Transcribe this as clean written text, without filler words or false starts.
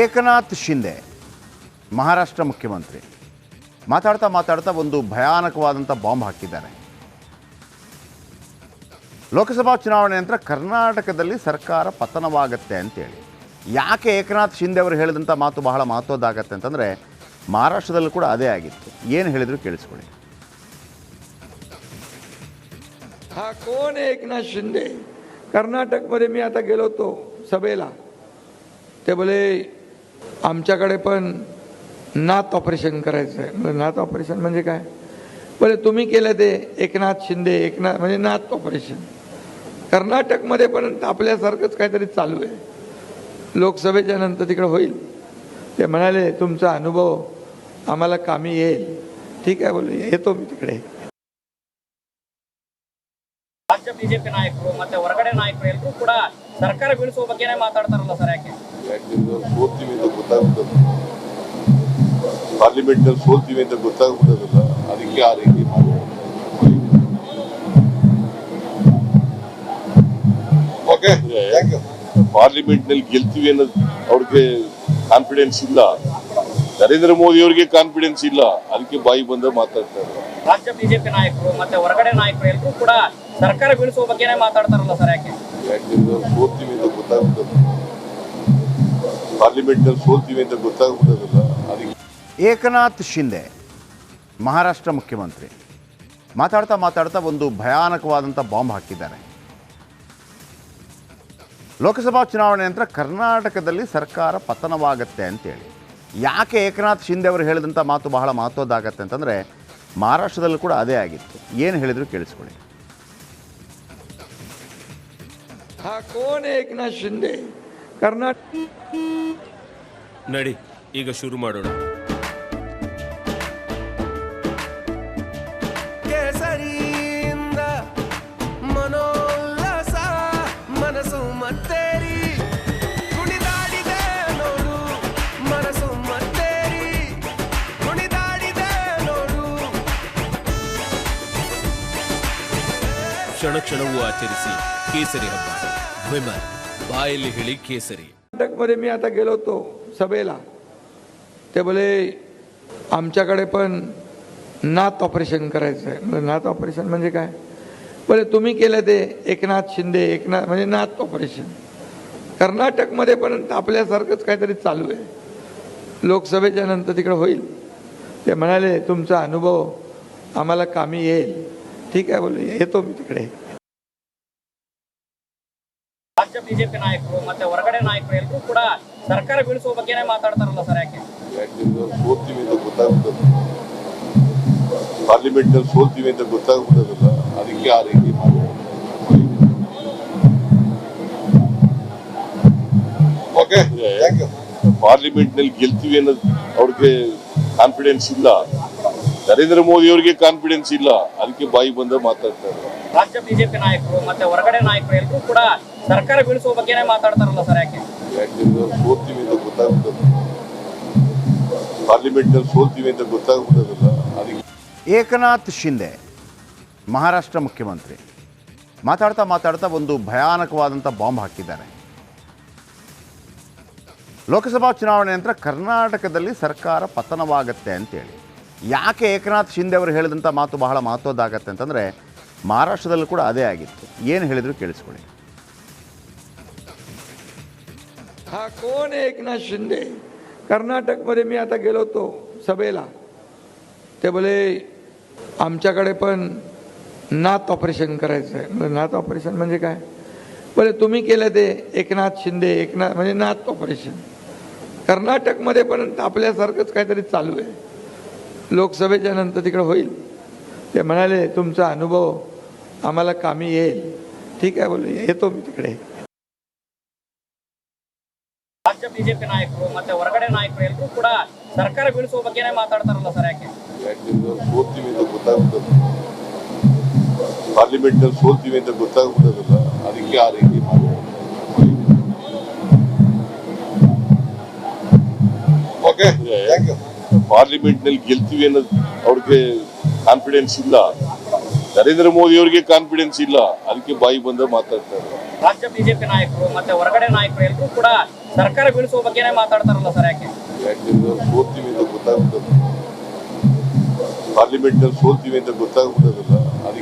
ಏಕನಾಥ್ ಶಿಂದೆ ಮಹಾರಾಷ್ಟ್ರ ಮುಖ್ಯಮಂತ್ರಿ ಮಾತಾಡ್ತಾ ಒಂದು ಭಯಾನಕವಾದಂಥ ಬಾಂಬ್ ಹಾಕಿದ್ದಾರೆ. ಲೋಕಸಭಾ ಚುನಾವಣೆ ನಂತರ ಕರ್ನಾಟಕದಲ್ಲಿ ಸರ್ಕಾರ ಪತನವಾಗತ್ತೆ ಅಂತೇಳಿ. ಯಾಕೆ ಏಕನಾಥ್ ಶಿಂದೆ ಅವರು ಹೇಳಿದಂಥ ಮಾತು ಬಹಳ ಮಹತ್ವದ್ದಾಗತ್ತೆ ಅಂತಂದರೆ ಮಹಾರಾಷ್ಟ್ರದಲ್ಲೂ ಕೂಡ ಅದೇ ಆಗಿತ್ತು. ಏನು ಹೇಳಿದ್ರು ಕೇಳಿಸ್ಕೊಳ್ಳಿ. हा कोण आहे एकनाथ शिंदे? कर्नाटकमध्ये मी आता गेलो होतो सभेला, ते बोले आमच्याकडे पण नात ऑपरेशन करायचं आहे. नात ऑपरेशन म्हणजे काय? बोले तुम्ही केलं ते एकनाथ शिंदे, एकनाथ म्हणजे नात ऑपरेशन. कर्नाटकमध्ये पण आपल्यासारखंच काहीतरी चालू आहे. लोकसभेच्या नंतर तिकडे होईल. ते म्हणाले तुमचा अनुभव आम्हाला कामी येईल. ठीक आहे बोले, येतो मी तिकडे. ರಾಜ್ಯ ಬಿಜೆಪಿ ನಾಯಕರು ಮತ್ತೆ ಹೊರಗಡೆ ನಾಯಕರು ಎಲ್ಲರೂ ಕೂಡ ಸರ್ಕಾರ ಬೀಳಿಸುವ ಬಗ್ಗೆನೇ ಮಾತಾಡ್ತಾರಲ್ಲ ಸರ್, ಯಾಕೆ? ಸೋಲ್ತೀವಿ ಅಂತ ಗೊತ್ತಾಗ್ಬಿಟ್ಟದು, ಪಾರ್ಲಿಮೆಂಟ್ ನಲ್ಲಿ ಸೋಲ್ತೀವಿ ಅಂತ ಗೊತ್ತಾಗ್ಬಿಟ್ಟದಲ್ಲ, ಅದಕ್ಕೆ ಆ ರೀತಿ ಪಾರ್ಲಿಮೆಂಟ್ ನಲ್ಲಿ ಗೆಲ್ತೀವಿ ಅನ್ನೋದು ಅವ್ರಿಗೆ ಕಾನ್ಫಿಡೆನ್ಸ್ ಇಲ್ಲ. ನರೇಂದ್ರ ಮೋದಿ ಅವರಿಗೆ ಕಾನ್ಫಿಡೆನ್ಸ್ ಇಲ್ಲ, ಅದಕ್ಕೆ ಬಾಯಿ ಬಂದ ಮಾತಾಡ್ತಾರೆ. ರಾಜ್ಯ ಬಿಜೆಪಿ ನಾಯಕರು ಮತ್ತೆ ಹೊರಗಡೆ ನಾಯಕರು ಎಲ್ಲರೂ ಕೂಡ ಸರ್ಕಾರ ಬೀಳಿಸುವ ಬಗ್ಗೆನೇ ಮಾತಾಡ್ತಾರಲ್ಲ ಸರ್, ಯಾಕೆ? ಸೋಲ್ತೀವಿ ಅಂತ ಗೊತ್ತಾಗ್ಬಿಟ್ಟದು, ಪಾರ್ಲಿಮೆಂಟ್ ನಲ್ಲಿ ಸೋಲ್ತೀವಿ ಅಂತ ಗೊತ್ತಾಗ್ಬಿಟ್ಟದಲ್ಲ, ಅದಕ್ಕೆ. ಏಕನಾಥ್ ಶಿಂದೆ ಮಹಾರಾಷ್ಟ್ರ ಮುಖ್ಯಮಂತ್ರಿ ಮಾತಾಡ್ತಾ ಒಂದು ಭಯಾನಕವಾದಂಥ ಬಾಂಬ್ ಹಾಕಿದ್ದಾರೆ. ಲೋಕಸಭಾ ಚುನಾವಣೆ ನಂತರ ಕರ್ನಾಟಕದಲ್ಲಿ ಸರ್ಕಾರ ಪತನವಾಗತ್ತೆ ಅಂತೇಳಿ. ಯಾಕೆ ಏಕನಾಥ್ ಶಿಂದೆ ಅವರು ಹೇಳಿದಂಥ ಮಾತು ಬಹಳ ಮಹತ್ವದ್ದಾಗತ್ತೆ ಅಂತಂದರೆ ಮಹಾರಾಷ್ಟ್ರದಲ್ಲೂ ಕೂಡ ಅದೇ ಆಗಿತ್ತು. ಏನು ಹೇಳಿದ್ರು ಕೇಳಿಸ್ಕೊಳ್ಳಿ. हा कोण आहे एकनाथ शिंदे? कर्नाटक ನಡಿ ಈಗ ಶುರು ಮಾಡೋಣ. ಕೇಸರಿಯಿಂದ ಮನೋಲ್ಲಾಸ ಮನಸ್ಸು ಮತ್ತೇರಿ ಕುಣಿದಾಡಿದೆ ನೋಡು, ಮನಸ್ಸು ಮತ್ತೇರಿ ಕುಣಿದಾಡಿದೆ ನೋಡು. ಕ್ಷಣ ಕ್ಷಣವೂ ಆಚರಿಸಿ ಕೇಸರಿ ಹಬ್ಬ. ವಿಮಲ್ ಬಾಯಲ್ಲಿ ಹೇಳಿ ಕೇಸರಿ. कर्नाटकमध्ये मी आता गेलो होतो सभेला, ते बोले आमच्याकडे पण नात ऑपरेशन करायचं आहे. नात ऑपरेशन म्हणजे काय? बोले तुम्ही केलं ते एकनाथ शिंदे, एकनाथ म्हणजे नात ऑपरेशन. कर्नाटकमध्ये पण आपल्यासारखंच काहीतरी चालू आहे. लोकसभेच्या नंतर तिकडे होईल. ते म्हणाले तुमचा अनुभव आम्हाला कामी येईल. ठीक आहे बोले, येतो मी तिकडे. ರಾಜ್ಯ ಬಿಜೆಪಿ ನಾಯಕರು ಮತ್ತೆ ಹೊರಗಡೆ ನಾಯಕರು ಎಲ್ಲರೂ ಕೂಡ ಸರ್ಕಾರ ಬೀಳಿಸುವ ಬಗ್ಗೆನೇ ಮಾತಾಡ್ತಾರಲ್ಲ ಸರ್, ಯಾಕೆ? ಸೋಲ್ತೀವಿ ಅಂತ ಗೊತ್ತಾಗ್ಬಿಟ್ಟದು, ಪಾರ್ಲಿಮೆಂಟ್ ನಲ್ಲಿ ಸೋಲ್ತೀವಿ ಅಂತ ಗೊತ್ತಾಗ್ಬಿಟ್ಟದಲ್ಲ, ಅದಕ್ಕೆ ಆ ರೀತಿ ಪಾರ್ಲಿಮೆಂಟ್ ನಲ್ಲಿ ಗೆಲ್ತೀವಿ ಅನ್ನೋದು ಅವ್ರಿಗೆ ಕಾನ್ಫಿಡೆನ್ಸ್ ಇಲ್ಲ. ನರೇಂದ್ರ ಮೋದಿ ಅವರಿಗೆ ಕಾನ್ಫಿಡೆನ್ಸ್ ಇಲ್ಲ, ಅದಕ್ಕೆ ಬಾಯಿ ಬಂದ ಮಾತಾಡ್ತಾರೆ. ರಾಜ್ಯ ಬಿಜೆಪಿ ನಾಯಕರು ಮತ್ತೆ ಹೊರಗಡೆ ನಾಯಕರು ಎಲ್ಲರೂ ಕೂಡ ಸರ್ಕಾರ ಬೀಳಿಸುವ ಬಗ್ಗೆನೇ ಮಾತಾಡ್ತಾರಲ್ಲ ಸರ್, ಯಾಕೆ? ಸೋಲ್ತೀವಿ ಅಂತ ಗೊತ್ತಾಗ್ಬಿಟ್ಟದು, ಪಾರ್ಲಿಮೆಂಟ್ ನಲ್ಲಿ ಸೋಲ್ತೀವಿ ಅಂತ ಗೊತ್ತಾಗ್ಬಿಟ್ಟದಲ್ಲ, ಅದಕ್ಕೆ. ಏಕನಾಥ್ ಶಿಂದೆ ಮಹಾರಾಷ್ಟ್ರ ಮುಖ್ಯಮಂತ್ರಿ ಮಾತಾಡ್ತಾ ಒಂದು ಭಯಾನಕವಾದಂಥ ಬಾಂಬ್ ಹಾಕಿದ್ದಾರೆ. ಲೋಕಸಭಾ ಚುನಾವಣೆ ನಂತರ ಕರ್ನಾಟಕದಲ್ಲಿ ಸರ್ಕಾರ ಪತನವಾಗತ್ತೆ ಅಂತೇಳಿ. ಯಾಕೆ ಏಕನಾಥ್ ಶಿಂದೆ ಅವರು ಹೇಳಿದಂಥ ಮಾತು ಬಹಳ ಮಹತ್ವದ್ದಾಗತ್ತೆ ಅಂತಂದರೆ ಮಹಾರಾಷ್ಟ್ರದಲ್ಲೂ ಕೂಡ ಅದೇ ಆಗಿತ್ತು. ಏನು ಹೇಳಿದ್ರು ಕೇಳಿಸ್ಕೊಳ್ಳಿ. हा कोण आहे एकनाथ शिंदे? कर्नाटकमध्ये मी आता गेलो होतो सभेला, ते बोले आमच्याकडे पण नात ऑपरेशन करायचं आहे. नात ऑपरेशन म्हणजे काय? बोले तुम्ही केलं ते एकनाथ शिंदे, एकनाथ म्हणजे नात ऑपरेशन. कर्नाटकमध्ये पण आपल्यासारखंच काहीतरी चालू आहे. लोकसभेच्या नंतर तिकडे होईल. ते म्हणाले तुमचा अनुभव आम्हाला कामी येईल. ठीक आहे बोले, येतो मी तिकडे. ರಾಜ್ಯ ಬಿಜೆಪಿ ನಾಯಕರು ಮತ್ತೆ ಹೊರಗಡೆ ನಾಯಕರು ಎಲ್ಲರೂ ಕೂಡ ಸರ್ಕಾರ ಬೀಳಿಸುವ ಬಗ್ಗೆನೇ ಮಾತಾಡ್ತಾರಲ್ಲ ಸರ್, ಯಾಕೆ? ಸೋಲ್ತೀವಿ ಅಂತ ಗೊತ್ತಾಗ್ಬಿಟ್ಟದು, ಪಾರ್ಲಿಮೆಂಟ್ ನಲ್ಲಿ ಸೋಲ್ತೀವಿ ಅಂತ ಗೊತ್ತಾಗ್ಬಿಟ್ಟದಲ್ಲ, ಅದಕ್ಕೆ ಆ ರೀತಿ ಪಾರ್ಲಿಮೆಂಟ್ ನಲ್ಲಿ ಗೆಲ್ತೀವಿ ಅನ್ನೋದು ಅವ್ರಿಗೆ ಕಾನ್ಫಿಡೆನ್ಸ್ ಇಲ್ಲ. ನರೇಂದ್ರ ಮೋದಿ ಅವರಿಗೆ ಕಾನ್ಫಿಡೆನ್ಸ್ ಇಲ್ಲ, ಅದಕ್ಕೆ ಬಾಯಿ ಬಂದ ಮಾತಾಡ್ತಾರೆ. ರಾಜ್ಯ ಬಿಜೆಪಿ ನಾಯಕರು ಮತ್ತೆ ಹೊರಗಡೆ ನಾಯಕರು ಎಲ್ಲರೂ ಕೂಡ ಸರ್ಕಾರ ಬೀಳಿಸುವ ಬಗ್ಗೆನೇ ಮಾತಾಡ್ತಾರಲ್ಲ ಸರ್, ಯಾಕೆ? ಯಾಕೆಂದ್ರೆ ಸೋಲ್ತೀವಿ ಅಂತ ಗೊತ್ತಾಗ್ಬಿಟ್ಟದು, ಪಾರ್ಲಿಮೆಂಟ್ ನಲ್ಲಿ ಸೋಲ್ತೀವಿ ಅಂತ ಗೊತ್ತಾಗ್ಬಿಟ್ಟದಲ್ಲ.